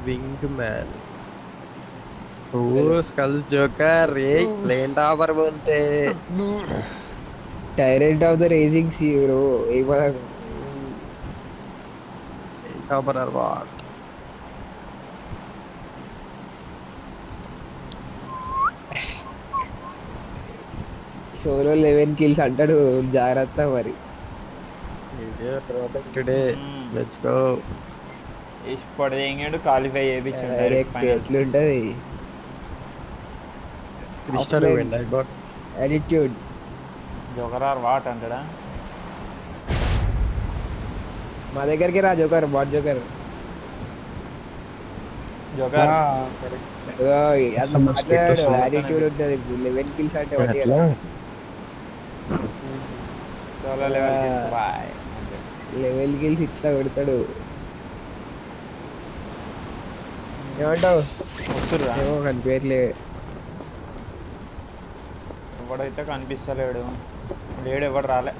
Wing man वो skulls joker एक plain topper बोलते tyrant of the raging sea bro एक बार plain topper or what solo 11 kills అంటాడు జాగ్రత్త మరి video dropping today let's go ఇప్పుడు ఏంగాడు క్వాలిఫై చేయించాడు డైరెక్ట్ డైరెక్ట్ ఫైనల్స్ ఎట్లుంటది Cristiano win I got attitude joker or what అంటాడా మా దగ్గరికి రా జోకర్ బాట్ జోకర్ జోకర్ అట్లా మాట్లాడాడు యాటిట్యూడ్ ఉంటుంది 11 కిల్స్ అంటే ఒకటి అట్లా solo level kills boy 11 kills ఇట్లా కొడతాడు ఏమంటావు వస్తుర్రా ఏమో కనిపించట్లే ఎవడైతే కనిపిస్తలేడు లేడు ఎవడు రాలే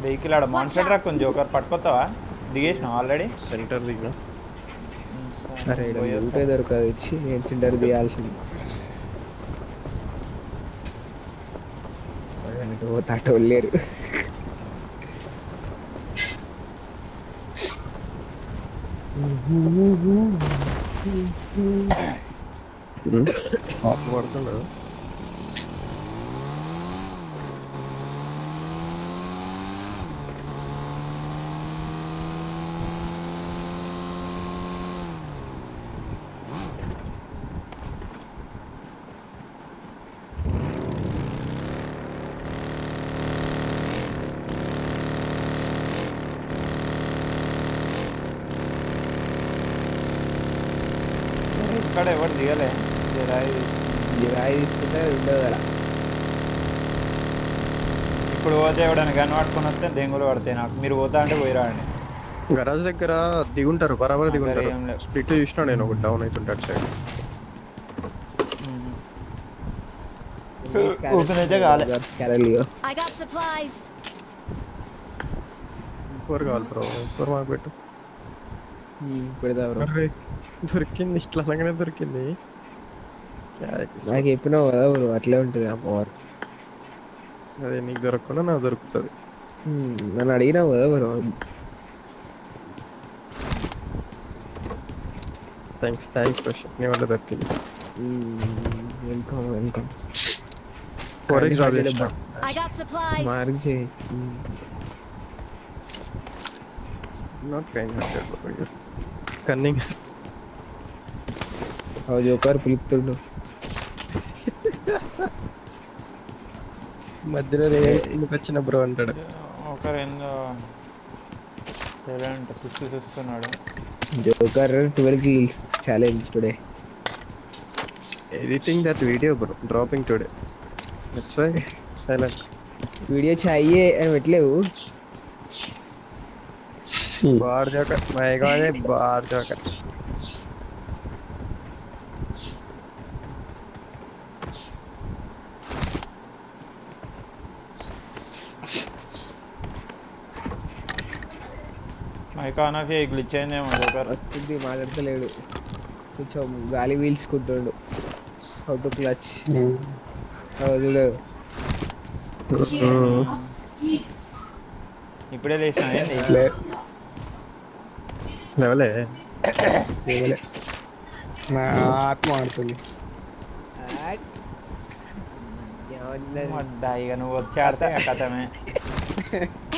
వెహికల్ ఆడ మాన్సర్ ట్రక్ ఉంది జోకర్ పట్టుకొస్తావా దిగేసినావు ఆల్రెడీ सेंटर दिखना సరే ఊటే దొరకదు ఇచ్చి నేను సిండర్ తీయాల్సింది తాటోళ్ళు లేరు ఆఫ్ పడుతున్నాడు ఇక్కడ ఎవరు దిగలే రాయి రాయి తీసుకుంటే ఉండదు కదా ఇప్పుడు పోతే ఎవడైనా గన్ పట్టుకొని వస్తే దెంగులు పడతాయి నాకు మీరు పోతా అంటే పోయి రాండి గరాజ్ దగ్గర దిగుంటారు బరాబర్ దిగుంటారు ఏం లేవు. స్ప్లిట్ చూసినా నేను ఒకటి డౌన్ అవుతుంటాడు సైడ్ ఓపెన్ అయితే కాలే క్యారలియో I got supplies. ఫోర్ కావాలి బ్రో ఫోర్ మాకు పెట్టు పెడతా బ్రో అరే దొరికింది ఇట్లా అనగానే దొరికింది నాకు చెప్పినావు కదా బ్రో అట్లే ఉంటుంది ఆ పవర్ అదే నీకు దొరకకుండా నాకు దొరుకుతుంది నన్ను అడిగినావు కదా బ్రో థ్యాంక్స్ క్వశ్చన్ నీ వల్ల దొరికింది welcome welcome four X drop I got supplies. Mark చేయి not kind hearted bro cunning joker పిలుపుతుండు మధ్యలో ఎందుకు వచ్చిన బ్రో అంటాడు ఒకరు ఏందో సైలెంట్ చూస్తున్నాడు joker 12 kills challenge today editing that video bro dropping today that's why silent video చాయే అని పెట్టలేవు బార్ జోకర్ మై గాడ్ బార్ joker mic on off glitch అయిందేమో జోకర్ వస్తుంది మాట్లాడతలేడు కొంచెం గాలి పీల్చుకుంటుండు హౌ టు క్లచ్ చూడు ఇప్పుడే లేచిన ఏంది లెవలే నా ఆత్మ ఆడుతుంది వద్దా ఇక నువ్వు వచ్చి ఆడితే ఇక కథమే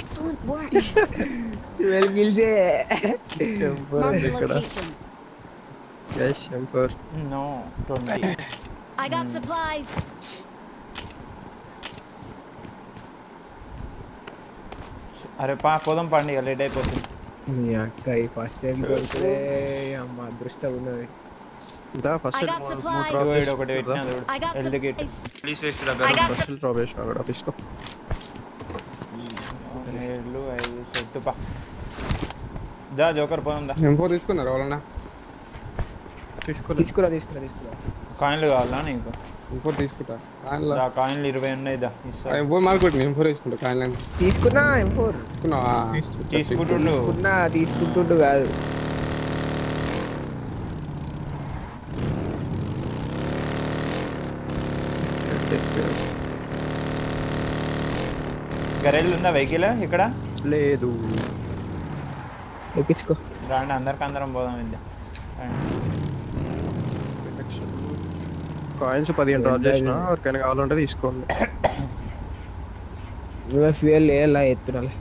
Excellent work. 12 కిల్స్ Marked a location. Guys M4 no 20 I got supplies. అరే పోదాం పండి ఇక లేట్ అయిపోతుంది మీ అక్క ఈ ఫస్ట్ టైం కొడితే అమ్మ అదృష్టం ఉన్నది దా ఫస్ట్ I got supplies. ఇదిగో ఈడ ఒకటి పెట్టినా చూడు I got health kit supplies. Please waste I దగ్గర got ఫస్ట్ డ్రాప్ చేసిన కూడా తీసుకో ఏళ్ళు 5 సెట్ పా దా జోకర్ పోదాం దా M4 తీసుకున్నారా వాళ్ళన్నా తీసుకో తీసుకురా కాయిన్లు కావాలా నీకు ఇంకోటి తీసుకుంటా కాయిన్లో కాయిన్లు 20 ఉన్నాయి దా ఇస్తా ఇంకో మార్కెట్ నేను ఇంకో తీసుకుంటా కాయిన్లో తీసుకున్నా M4 తీసుకున్నావా తీసుకుంటుండు తీసుకుంటుండు కాదు గరెల్ ఉందా వెహికల్ ఇక్కడ లేదు ఎక్కించుకో రాండి అందరం పోదాం ఇద్దాం కాయిన్స్ 15 డ్రాప్ చేసిన ఎవరికైనా కావాలంటే తీసుకోండి నువ్వే ఫ్యూయల్ వేయాలా ఎత్తురాలే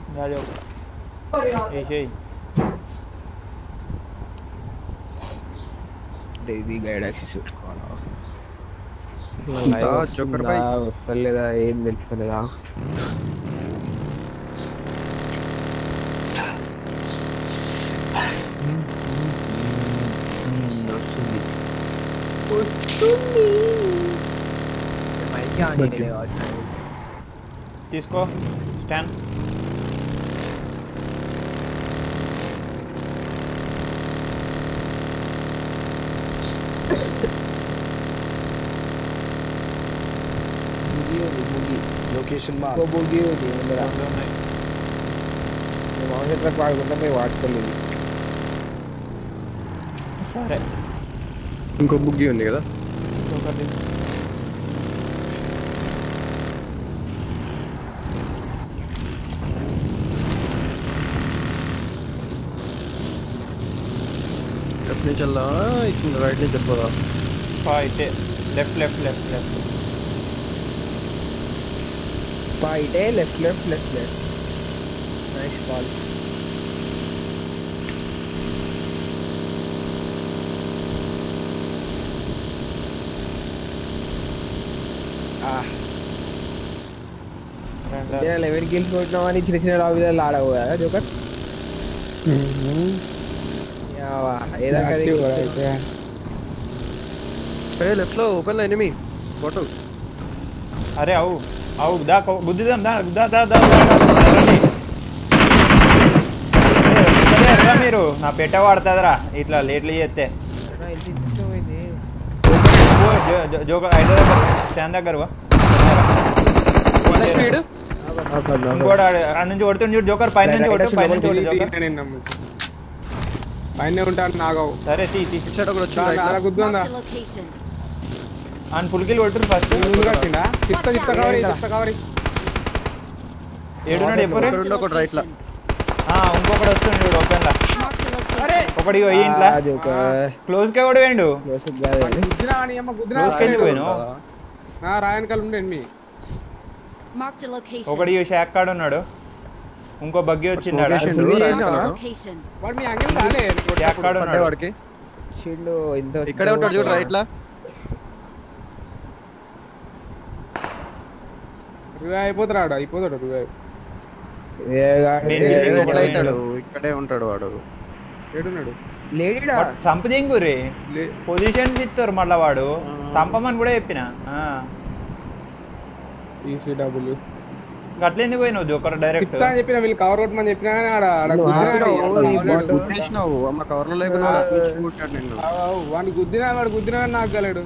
ఇది గైడ్ యాక్సెస్ పెట్టుకోవాలా వస్తలేదా ఏం తెలుస్తలేదా తీసుకో స్టాండ్ లొకేషన్ వాడుకుంటే వాడుకోలేదు సరే ఇంకో బుగ్గి ఉంది కదా ఒకటి లెఫ్ట్ నుంచి వెళ్దా ఇటు రైట్ నుంచి వెళ్ళిపోదా ఇటే లెఫ్ట్ ఇటే left nice call eleven kills కొట్టినామని చిన్న లాబీలలో ఆడవు కదా జోకర్ లెఫ్ట్ లో ఓపెన్ లో ఎనిమి ఫోటో అరే అవు దా గుద్దిదాం మీరు నా పెట్ట వాడుతుందిరా ఇట్లా లేట్లు చేస్తే జోకర్ హైదరాబాద్ స్టాండ్ దగ్గర ఇంకోటి అక్కడ నుంచి కొడుతుంది చూడు జోకర్ పైన నుంచి కొట్టు జోకర్ పైన ఉంటాను నాగవు సరే గుద్దుందా అని ఫుల్ కిల్ కొట్టు ఫస్ట్ ఏడున్నాడు ఎప్పుడు ఇంకొకటి వస్తుంది చూడు ఓపెన్ లా ఒకటి ఇంట్లో క్లోజ్ కే కూడా వేయండు క్లోజ్ కి ఎందుకు పోయినావు రాయనకాల ఉండే ఎనిమి ఒకటి షాక్ కార్డ్ ఉన్నాడు ఇంకో బగ్గి వచ్చింది షాక్ కార్డ్ ఉన్నాడు వాడికి ఇక్కడే ఉంటాడు చూడు రైట్ లా అయిపోతాడు ఇక్కడే ఉంటాడు వాడు ఏడున్నాడు చంపదేంగురే పొజిషన్స్ ఇస్తారు మళ్ళా వాడు చంపమని కూడా చెప్పిన అట్లెందుకు పోయినావు జోకర్ డైరెక్ట్ చెప్పిన వీళ్ళు కవర్ కొట్టమని చెప్పినా వాడిని గుద్దినా నాకు గలేడు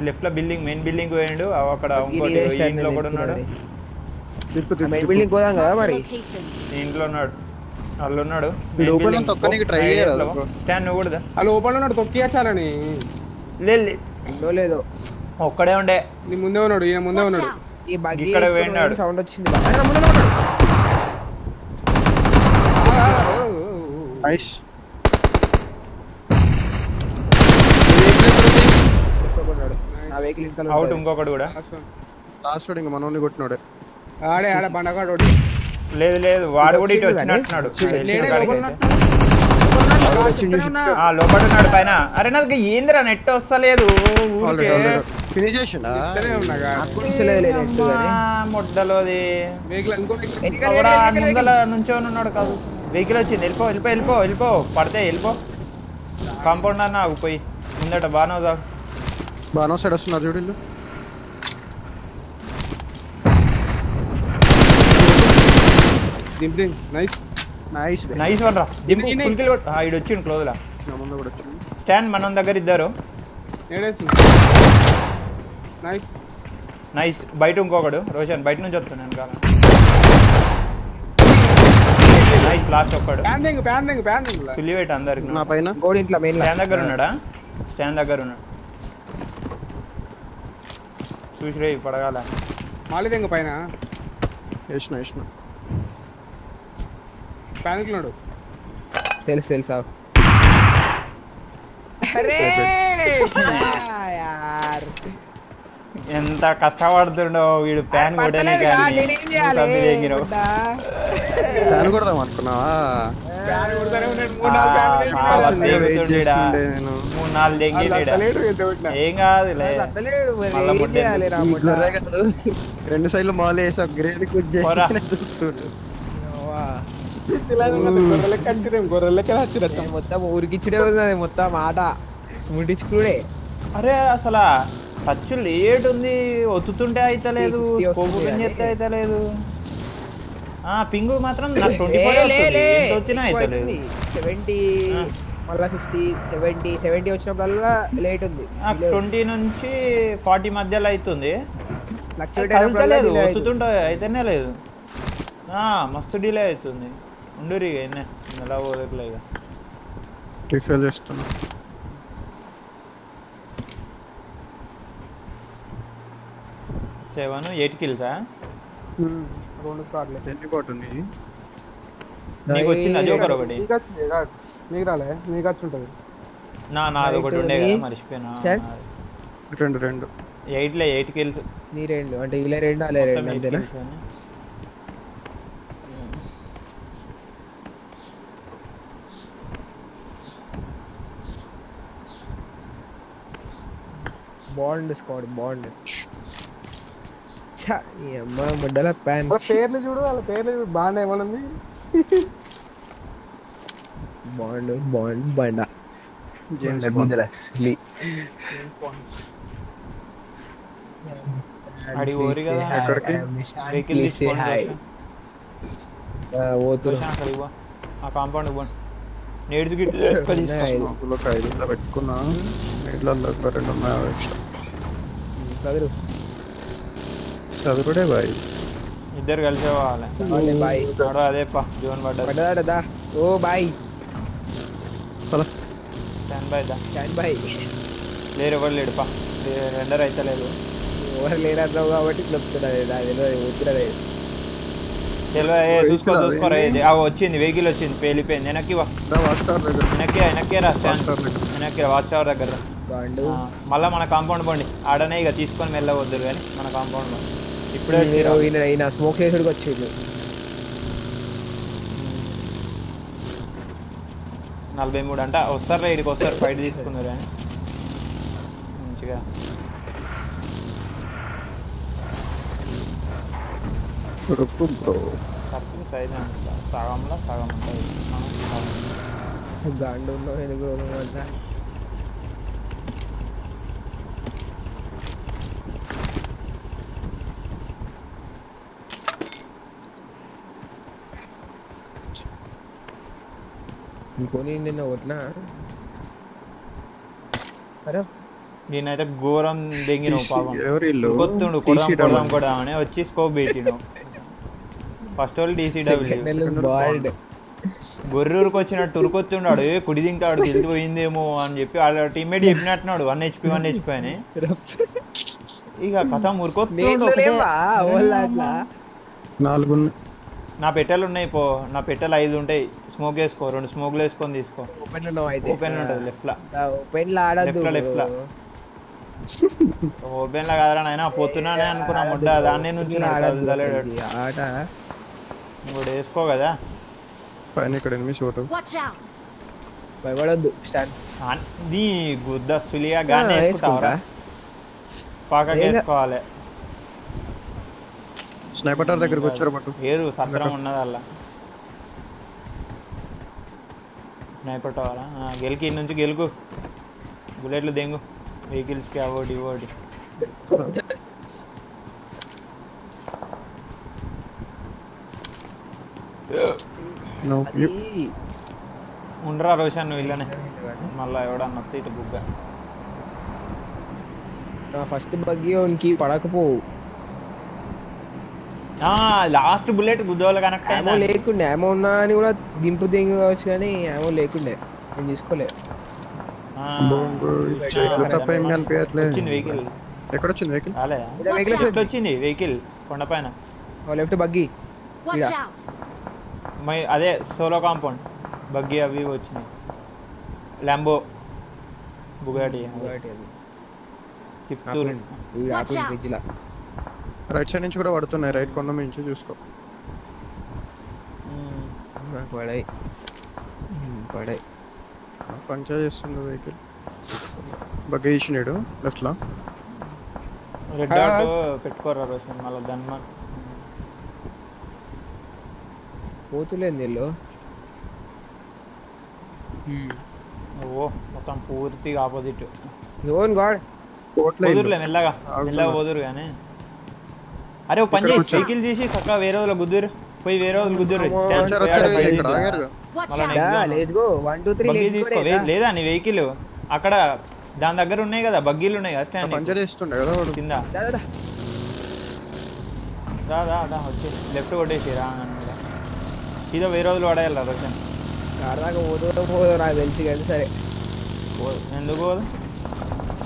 లెఫ్ట్ లో బిల్డింగ్ మెయిన్ బిల్డింగ్ పోయిండు అక్కడ ఇంకోటి ఇంట్లో కూడా ఉన్నాడు బిల్డింగ్ పోదాం కదా మరి ఇంట్లో ఉన్నాడు వాళ్ళు ఉన్నాడు స్టాండ్ నువ్వు కూడా వాళ్ళు ఓపెన్ ఉన్నాడు తొక్కియాచాలని లేదు ఒక్కడే ఉండే నీ ముందే ఉన్నాడు ఈయన ముందే ఉన్నాడు ఇక్కడ పోయినాడు సౌండ్ వచ్చింది అవుట్ ఇంకొకటి కూడా లాస్ట్ ఇంకా మనోని కొట్టినాడు ఆడే బండగాడు లేదు వాడు కూడా ఇటు వచ్చినట్టున్నాడు లోపల ఉన్నాడు పైన అరే నాకు ఏందిరా నెట్ వస్తలేదు మొడ్డలోది ముందల నుంచో ఉన్నాడు కాదు వెహికల్ వచ్చింది వెళ్ళిపో పడితే వెళ్ళిపో కాంపౌండ్ అన్న పోయి ముందట బాగా సైడ్ వస్తున్నారు చూడు నైస్ వన్ రా ఇడు వచ్చిండు క్లోజ్ లా స్టాండ్ మనం దగ్గర ఇద్దరు ఏడేస్తుంది నైస్ నైస్ బయట ఇంకొకడు రోషన్ బయట నుంచి వస్తున్నాను కాదు నైస్ లాస్ట్ ఒక్కడు ప్యాండింగ్ సుల్లి వెయిట్ అందరికి నా పైన గోడ ఇంట్లో మెయిన్ స్టాండ్ దగ్గర ఉన్నాడా స్టాండ్ దగ్గర ఉన్నాడు చూసిరే పడగాల మాలిదెంగ పైన వేసిన ప్యానిక్ ఉన్నాడు తెలుసా అరే యార్ ఎంత కష్టపడుతుండో వీడు ప్యాన్ కొట్టలే ఫ్యాన్ కొడదాం అనుకున్నావా ప్యాన్ కొడతానే ఉన్నాడు నేను 3-4 దెంగిలేడా ఏం కాదులే అత్తలేడు మరి మళ్ళా ఏం ముడ్డ చేయాలి రా ఈ ముడ్డ? గొర్రె గాడు 2 సైడ్లు మాల్ వేసా గ్రేడ్ పోరా. గొర్రెలెక్క నేను మొత్తం ఊరికిచ్చుడే ఉంది మొత్తం ఆట ముట్టించుకుడే అరే అసలు టచ్ లేట్ ఉంది ఒత్తుతుంటే అయితలేదు 50 స్కోప్ వస్తుంది ఓపెన్ చేస్తే కానీ. అయితలేదు పింగ్ మాత్రం నాకు 24 వస్తుంది ఎంత వచ్చినా అయితలేదు 70 ఆ. మళ్ళా 50 70 వచ్చినప్పుడల్లా లేట్ ఉంది 20 నుంచి 40 మధ్యలో అవుతుంది ఫ్లక్చుయేట్ కదులుతలేదు ఒత్తుతుంటే అయితేనే లేదు మస్తు డిలే అవుతుంది ఉండురి ఎన్నే ఎలా పోదట్లే ఇక రిఫిల్ చేస్తున్నా 7-8 కిల్సా 2 కార్డులే ఎన్ని కొట్టుంది నీకు వచ్చింది అది ఒకటి నీకు వచ్చింది నీకు రాలే నీకు వచ్చి ఉంటుంది నాది ఒకటి ఉండే కదా మర్చిపోయినా Chat? 2 8 కిల్స్ నీ రెండు అంటే ఇలా రెండు అలే రెండు అంతేనా బాండ్ స్క్వాడ్ బాండ్ ఛా ఈ అమ్మ ముడ్డల ప్యాన్ వాళ్ళ పేర్లు చూడు బాగా ఏమనుంది బాండ్ బాండ్ బండ జేమ్స్ అడిగి ఓరి కదా ఎక్కడికి? వెహికల్ తీసుకోండి ఓతురు అక్కడికి పో ఆ కాంపౌండ్ పోండి నేడ్స్ గిట్ ఎక్కువ తీసుకో మాకులో 5 పెట్టుకున్నా నీళ్ళల్లో 2 ఉన్నాయి ఎక్స్ట్రా చదురు చదువుడే బాయ్ ఇద్దరు కలిసే పోవాలి బాయ్ నడు అదే పా జోన్ పడ్డది పడ్డదా ఓ బాయ్ స్టాండ్ బై దా స్టాండ్ బాయ్ లేరు ఎవరు లేడు పా రెండర్ అయితే లేదు ఎవరు లేరన్నావు కాబట్టి చెప్తున్నది దాని ఉత్తరదే చూసుకోరా వచ్చింది వెహికల్ వచ్చింది పేలిపోయింది వెనక్కి వా వాచ్ టవర్ దగ్గర వెనక్కే రా స్టాండ్ వాచ్ టవర్ దగ్గర వెనక్కి వాచ్ టవర్ దగ్గర రా. బాండు మళ్ళా మన కాంపౌండ్ పోండి ఆడనే ఇక తీసుకొని వెళ్ళవద్దురు కానీ మన కాంపౌండ్ పోండి ఇప్పుడే వచ్చిరా ఈయన స్మోక్ చేసుడికి వచ్చిండు 43 అంట వస్తారు ఇడికి వస్తారు ఫైట్ తీసుకున్నారు కానీ మంచిగా రుక్కు బ్రో సర్కిల్ సైజ్ సగంలో సగం ఉంటుంది మనం సగం. గాండు ఉన్నావు ఎందుకు అంతా ఇంకొని నిన్న కొట్టినా అరే నేనైతే ఘోరం దెంగినావు పాపం ఎవరి ఇల్లు కొత్తుండు కొడదామని వచ్చి స్కోప్ పెట్టినావు ఫస్ట్ వాళ్ళు డీసీడబ్ల్యూ బాల్డ్ గొర్రెకి వచ్చినట్టు ఉరుకొత్తుండాడు కుడి దింకాడు వెళ్ళిపోయిందేమో అని చెప్పి వాళ్ళ టీమ్మేట్ చెప్పినట్టున్నాడు 1 HP అని ఇక కథ ఉరుకొత్తుండు ఒకటే. నాలుగు నా పెట్టెలు ఉన్నాయి పో నా పెట్టెలు 5 ఉంటాయి స్మోక్ వేసుకో 2 స్మోక్లు వేసుకొని తీసుకో ఓపెన్ లో అయితే ఓపెన్ ఉంటుంది లెఫ్ట్ లా ఓపెన్ లో ఆడద్దు లెఫ్ట్ లా ఓపెన్ లా కాదరా నాయన పోతున్నానే అనుకున్నా ముడ్డ దాన్నే నుంచి ఆట ఇంకోటి వేసుకో కదా పైన ఇక్కడ ఎనిమిది చోటు Watch out! భయపడద్దు స్టాండ్ నీ గుద్ద సులిగా గానే వేసుకుంటావరా పాకకి వేసుకోవాలి స్నైపర్ టవర్ దగ్గరికి వచ్చారు పట్టు ఏరు సత్రం ఉన్నది అలా స్నైపర్ టవరా గెలికి ఇన్ని నుంచి గెలుకు బుల్లెట్లు దెంగు వెహికల్స్కి అవోటి ఇవోటి ఉండరా రోషన్ నువ్వు ఇల్లనే మళ్ళీ ఎవడన్నా ఇటు బుగ్గ ఫస్ట్ బగ్గి ఉనికి పడకపోవు. లాస్ట్ బుల్లెట్ గుద్దోలు కనెక్ట్ ఏమో అయిందా లేకుండే, ఏమో ఉన్నా అని కూడా దింపు దింగు కావచ్చు కానీ ఏమో లేకుండే, నేను తీసుకోలే. తప్ప ఏం కనిపించట్లే. వచ్చింది వెహికల్. ఎక్కడ వచ్చింది వెహికల్? రాలేదా వెహికల్ Left వచ్చింది వెహికల్ కొండపైన. Left buggy. Watch Yeah. out! అదే సోలో కాంపౌండ్ బగ్గి అవి ఇవి వచ్చినాయి. ల్యాంబో బుగాటి తిప్తూరు. Watch out. బ్రిడ్జ్ లా రైట్ సైడ్ నుంచి కూడా పడుతున్నాయి. రైట్ కొండ నుంచి చూసుకో. పడాయి పడాయి. పంక్చర్ చేస్తుంది వెహికల్. బగ్గ ఇచ్చినాడు లెఫ్ట్ లో. రెడ్ డాట్ పెట్టుకోరా రోషన్ మళ్ళీ గన్మన్ పోతులేదు ఇల్లు. ఓ మొత్తం పూర్తిగా ఆపోజిట్. జోన్ గాడ్ పోదురులే మెల్లగా మెల్లగా పోదురు కానీ. అరే ఓ పని చేయి, సైకిల్ చేసి చక్కగా వేరే వాళ్ళ గుద్దురు పోయి వేరే వాళ్ళు గుద్దురు. Watch Mala out! Let's go 1 2 3 buggy let's తీసుకో. లేదా నీ వెహికల్ అక్కడ దాని దగ్గర ఉన్నాయి కదా, బగ్గీలు ఉన్నాయి కదా స్టాండ్ పంక్చర్ చేస్తుండే కదా వాడు. కింద. దా వచ్చి లెఫ్ట్ కొట్టేసి రా. సీదా వేరే రోజులు పడేయాలి రోషన్. ఆడదాకా పోదు నాకు తెలిసి కానీ సరే ఎందుకు పోదు?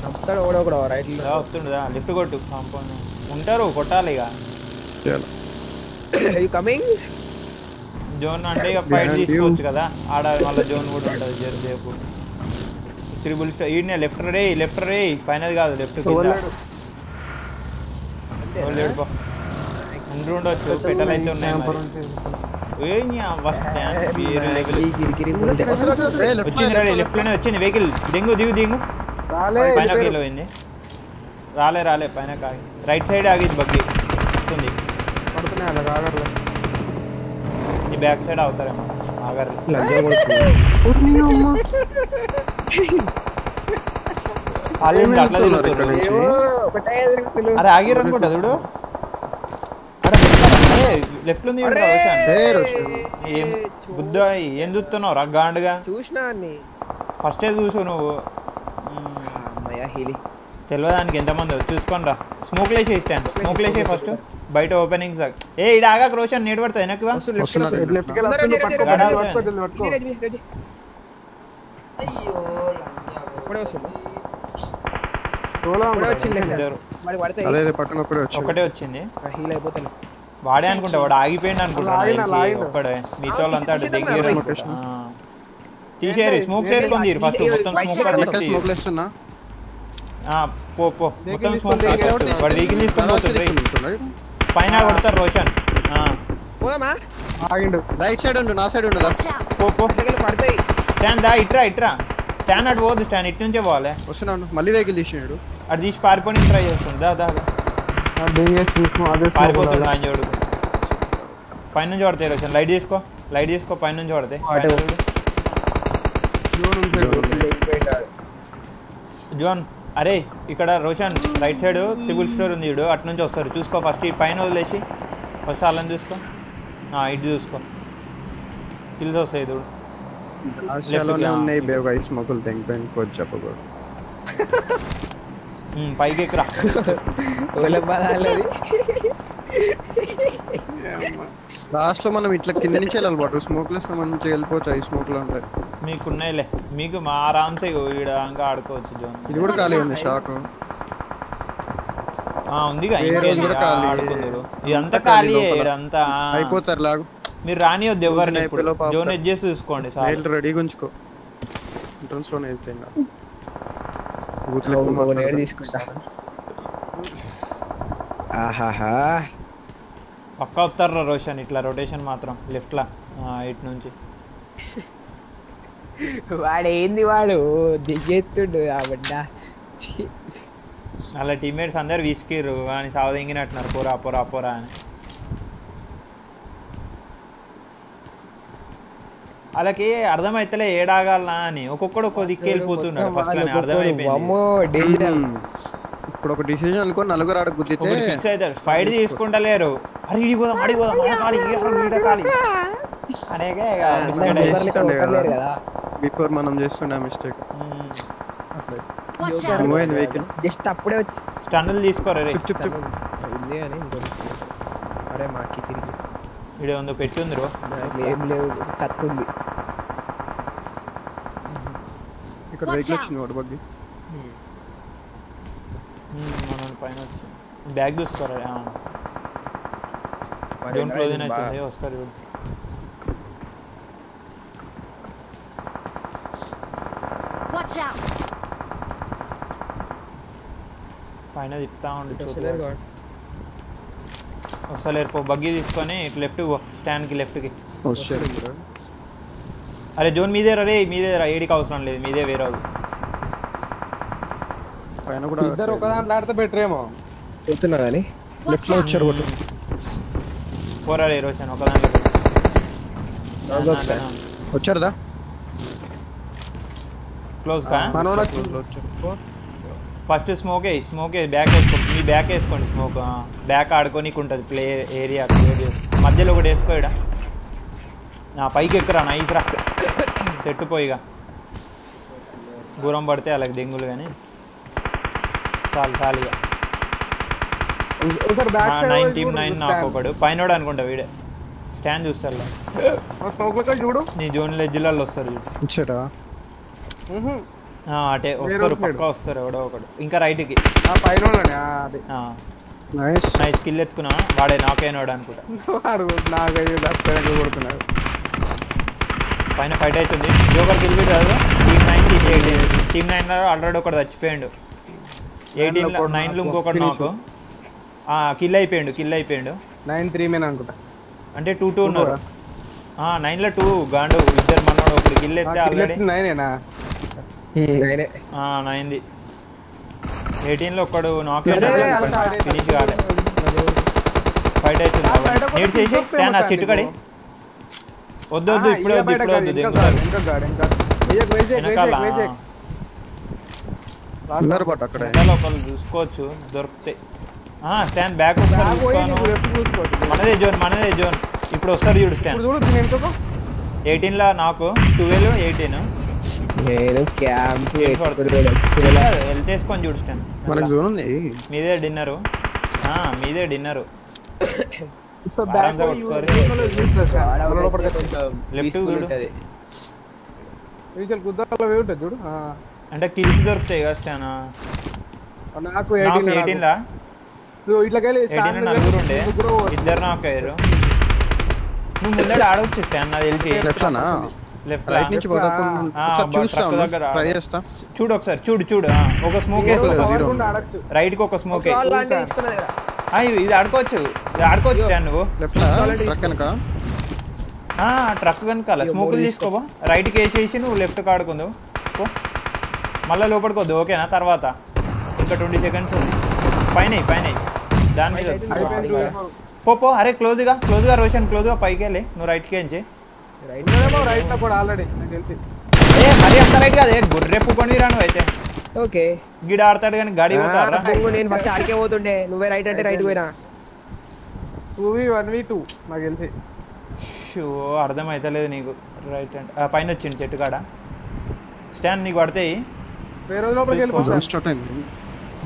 చెప్తాడు కూడా కూడా రైట్ లో వస్తుండదా లెఫ్ట్ కొట్టు. కాంపౌండ్ ఉంటారు కొట్టాలి ఇక. యు కమింగ్ జోన్ అంటే ఇక ఫైట్ తీసుకోవచ్చు కదా ఆడ. మళ్ళీ జోన్ కూడా ఉంటుంది జరసేపు. త్రిబుల్ స్టార్ ఈడనే లెఫ్ట్ రే పైనది కాదు లెఫ్ట్ కింద. ఉండొచ్చు పెటల్ అయితే ఉన్నాయి మరి. వచ్చింది రే లెఫ్ట్ లోనే వచ్చింది వెహికల్. దిగు పైన కీలో అయింది. రాలే పైన కాగి రైట్ సైడ్ ఆగింది బగ్గి వస్తుంది. ఈ బ్యాక్ సైడ్ అవుతారేమో ఆగరు. అట్లా తిరుగుతారు. అరే ఆగిర్రు అనుకుంటా చూడు. అరే లెఫ్ట్ ఉంది ఏం బుద్ధ ఏం చూస్తున్నావు రగ్గాండుగా? చూసినా ఫస్టే చూసు నువ్వు. తెలియదానికి ఎంతమంది చూసుకొని రా. స్మోక్ లేసే స్టాండ్ స్మోక్ లేసే ఫస్ట్ బయట ఓపెనింగ్స్. ఇడ ఆగా రోషన్ నీట్ పడుతుంది వెనక్కి. ఒకటే వచ్చింది వాడే అనుకుంటా. వాడు ఆగిపోయింది అనుకుంటా ఒక్కడే. మిగతా వాళ్ళంతా దగ్గర తీసేరి. స్మోక్ చేసుకొని తీరు ఫస్ట్ మొత్తం స్మోక్ పో మొత్తం స్మోక్. వాడు వెహికల్ తీసుకొని పోతుంది. పైన కొడతారు రోషన్. రైట్ సైడ్ ఉండు, నా సైడ్ ఉండు. పో స్టాండ్ దా ఇట్రా స్టాండ్ అటు పోదు. స్టాండ్ ఇటు నుంచే పోవాలి. వస్తున్నాను మళ్ళీ వెహికల్ తీసినాడు. అటు తీసి పారిపోయి ట్రై చేస్తుంది. దా పారిపోతుంది ఆయన చూడు. పైనుంచి పడతాయి రోషన్. లైట్ తీసుకో పైనుంచి పడతాయి. జోన్ అరే ఇక్కడ Roshan right side triple store ఉంది చూడు, అటు నుంచి వస్తారు చూసుకో. ఫస్ట్ ఈ పైన వదిలేసి ఫస్ట్ వాళ్ళని చూసుకో. ఇటు చూసుకో కిల్స్ వస్తాయి చూడు. పైకి ఎక్కురా. లాస్ట్ లో మనం ఇట్లా కింద నుంచి వెళ్ళాలి బాటు. స్మోక్ లెస్ మంచిగా వెళ్ళిపోతాయి. స్మోక్ లో ఉంటాయి మీకున్నాయిలే. మీకు మా ఆరామ్సే ఈడ ఇంకా ఆడుకోవచ్చు. జోన్ ఇది కూడా ఖాళీ ఉంది. షాక్ ఉందిగా ఆడుకుందరు. ఇదంతా ఖాళీ ఇదంతా అయిపోతారు. లాగు మీరు రానివద్దు ఎవరిని. జోన్ ఎడ్జ్ చేసి చూసుకోండి. రెడీగా ఉంచుకో. ఎంట్రన్స్ లోనే వెళ్తాయి. పక్కా వస్తారు రోషన్. ఇట్లా రొటేషన్ మాత్రం లెఫ్ట్ లా ఇటు నుంచి. వాడు ఏంది వాడు దిగెత్తుండు ఆ బిడ్డ. అలా టీమ్మేట్స్ అందరు విసికిర్రు అని సావదింగినట్టున్నారు. పోరా అని. వాళ్ళకి అర్థమైతలే ఏడాగాలనా అని. ఒక్కొక్కడు ఒక్కో దిక్కు వెళ్ళిపోతున్నాడు. ఫస్ట్ అర్థమైపోయింది. ఇప్పుడు ఒక డిసిజన్ అనుకో, నలుగురు ఆడ గుద్దితే ఫిక్స్ అవుతారు. ఫైట్ తీసుకుంటలేరు. అరే ఇడిపోదాం అనేగా బిఫోర్ మనం చేస్తుండే mistake. Watch Joker. out! Remove అయింది వెహికల్. జస్ట్ అప్పుడే వచ్చి స్టన్నులు తీసుకోరా రే. Chip chip chip. ఉంది అని ఇంకొకటి. అరే మాకి తిరిగి ఇడే ఉందో పెట్టి ఉంది రో. నాకు ఏం లేవు కత్తుంది. ఇక్కడ Watch వెహికల్ out. వచ్చింది వాడు బగ్గి. మనం పైన వచ్చి బ్యాగ్ చూసుకోరా. జోన్ క్లోజ్ అవుతుంది వస్తారు ఇప్పుడు. Watch out! పైన తిప్పుతా ఉండు చూడు. వస్తలేరు పో. బగ్గీ తీసుకొని ఇటు లెఫ్ట్ పో. స్టాండ్కి లెఫ్ట్కి. Oh shit. అరే జోన్ మీదే రే, మీదే రా. ఏడికి అవసరం లేదు, మీదే వేరే వాళ్ళు. పైన కూడా ఇద్దరు ఒక దాంట్లో ఆడితే బెటర్ ఏమో. పోతున్నా కానీ లెఫ్ట్ లో వచ్చారు వాడు. పోరా రే రోషన్ ఒక దాంట్లో. వచ్చారుదా? క్లోజ్ కా. మనోడు Close లో వచ్చారు. ఫస్ట్ స్మోక్ వేయి, స్మోక్ వేయి. బ్యాక్ వేసుకో, మీ బ్యాక్ వేసుకోండి. స్మోక్ బ్యాక్ ఆడుకోనికి ఉంటుంది. ప్లే ఏరియా క్లియర్ చేసి మధ్యలో ఒకటి వేసుకోయడా. నా పైకి ఎక్కురా నైస్ రా. సెట్ పోయిగా దూరం పడితే అలాగే దెంగులు కానీ చాలు ఖాళీగా. ఒకసారి బ్యాక్ సైడ్ 99 నాకు ఒకడు పైనోడు అనుకుంటా వీడే. స్టాండ్ చూస్తారులే. స్మోక్ లెక్క చూడు. నీ జోన్ లెజ్జిలలో వస్తారు చూడు. వచ్చాడా? అటే వస్తారు, పక్కా వస్తారు ఎవడో ఒకడు. ఇంకా రైట్కి ఆ పైన వాళ్ళని, అది నైస్. Nice kill ఎత్తుకున్నా. వాడే నాకైనాడు అనుకుంటా. వాడు నాకు లెఫ్ట్ కొడుతున్నాడు. పైన ఫైట్ అవుతుంది. జోకర్ కిల్ బి కాదు. టీమ్ 9 ఆల్రెడీ ఒకడు చచ్చిపోయాడు. 18 9లో ఇంకొకటి నాకు కిల్ అయిపోయాడు. 9-3 మేన అనుకుంటా. అంటే 2-2 ఉన్నారు. 9లో 2 గాండు ఇద్దరు. మనోడు ఒకటి కిల్ ఎత్తే ఆల్రెడీ 9ఏనా? 9ది. 18లో ఒకడు నాక్ ఫినిష్ కాలే. ఫైట్ అవుతుంది. నీడ్ చేసి స్టాండ్ ఆ చెట్టు కడి. వద్దు ఇప్పుడే వద్దు దెంగుతారు వెనకాల. ఉన్నారు బట్ అక్కడే. ఒకళ్ళు చూసుకోవచ్చు దొరికితే. స్టాండ్ బ్యాక్ ఒకసారి చూసుకోను. మనదే జోన్ ఇప్పుడు వస్తారు చూడు. స్టాండ్ 18లో నాకు 12 18 నేను క్యాంప్ వెళ్తేసుకొని చూడు. స్టాండ్ మనకు జోన్ ఉంది. మీదే డిన్నరు. మీదే డిన్నరు. లెఫ్ట్ చూడు. గుద్దాలో వేయి ఉంటుంది చూడు. అంటే కిల్స్ దొరుకుతాయి కదా స్టాన్. నాకు 18లా ఇట్లకెళ్ళి 18 నలుగురు ఉండే. ఇద్దరు నాకు అయ్యారు. నువ్వు ముందర ఆడవచ్చు స్టాండ్ నాకు తెలిసి. లెఫ్ట్ రైట్ నుంచి ట్రై చేస్తా. చూడు ఒకసారి చూడు. ఒక స్మోక్ రైట్ కి ఒక స్మోక్. ఇది ఆడుకోవచ్చు స్టాండ్. నువ్వు ట్రక్ వెనకాల స్మోకులు తీసుకోవా. రైట్ కి వేసేసి నువ్వు లెఫ్ట్ కి ఆడుకుందావు. మళ్ళీ లోపలికొద్దు ఓకేనా. తర్వాత ఇంకా 20 సెకండ్స్ ఉంది. పైన దాని మీద పో. అరే క్లోజ్గా రోషన్ క్లోజ్గా పైకి వెళ్ళి నువ్వు రైట్కి ఏంచి. మరి అంత రైట్ కాదు. గుర్రె పుకొని రాను అయితే. ఓకే గిడ ఆడతాడు కానీ గాడి పోతారా. నేను ఫస్ట్ ఆడికే పోతుండే. నువ్వే రైట్ అంటే రైట్ పోయినా. 2v1v2 నాకు తెలిసి. షో అర్థమైతలేదు నీకు. రైట్ అంటే పైన వచ్చింది చెట్టు కాడ. స్టాండ్ నీకు పడతాయి.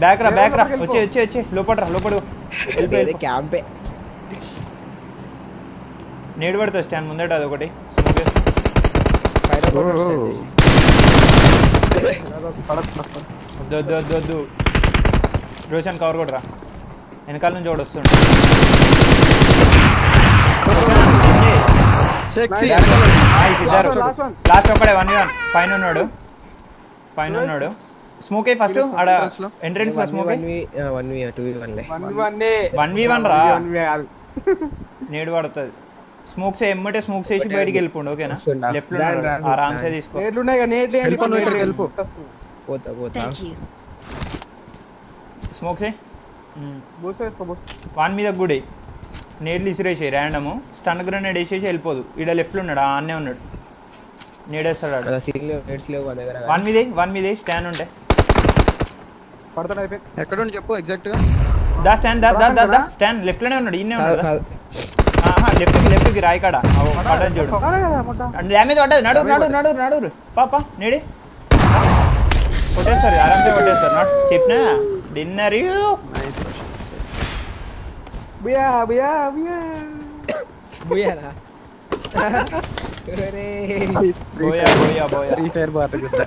బ్యాక్ రా వచ్చి లోపల క్యాంపే నేడు పడుతుంది. స్టాండ్ ముందట అది ఒకటి. వద్దు రోషన్ కవర్ కొడరా. వెనకాల నుంచి ఒకటి వస్తుండే. లాస్ట్ ఒకడే 1v1 పైన ఉన్నాడు. స్మోక్ అయ్యి ఫస్ట్ ఆడ ఎంట్రెన్స్ లో స్మోక్ 1v1 రా. నేడు పడుతుంది. స్మోక్స్ ఎమ్మటే స్మోక్స్ వేసి బయటికి వెళ్ళిపోండి ఓకేనా. లెఫ్ట్ లో ఆరామ్సే తీసుకో. స్మోక్స్ వాన్ మీద కూడా నేడ్లు ఇసిరేసి ర్యాండము. స్టన్ గ్రెనేడ్ వేసేసి వెళ్ళిపోదు. ఈడ లెఫ్ట్లో ఉన్నాడు. ఆన్నే ఉన్నాడు. నేడేస్తాడు. వన్ మీద స్టాండ్ ఉంటే ఎక్కడ చెప్పు ఎగ్జాక్ట్ గా. దా స్టాండ్ దా స్టాండ్ లెఫ్ట్ లోనే ఉన్నాడు. ఇన్నే ఉన్నాడు. లెఫ్ట్ కి రాయి కాడ పడ్డది చూడు. డ్యామేజ్ పడ్డది. నడు పాపా నేడి కొట్టేస్తారు ఆరామ్సే కొట్టేస్తారు నాట్ చెప్పినా డిన్నర్ నైస్ రోషన్ బియా బియా బియా బుయ్యానా అరే buoy buoy buoy free fire బాట గుద్ద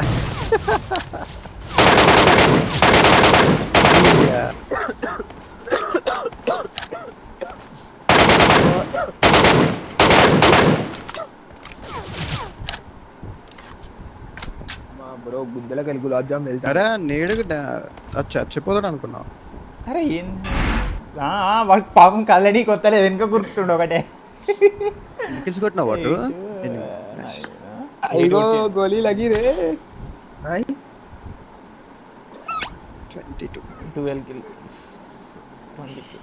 మా బ్రో గుద్దలకి వెళ్ళి గులాబ్ జామ్ వెళ్తా అరే నేడు చచ్చిపోతాడు అనుకున్నావు అరే ఏంది వాడికి పాపం కళ్ళని కొత్తలేదు వెనుక గుర్తుండు ఒకటే కిస్ కొట్టినా వాడు అయ్యో గోలీ లగి రే 22 12 కిల్స్ 20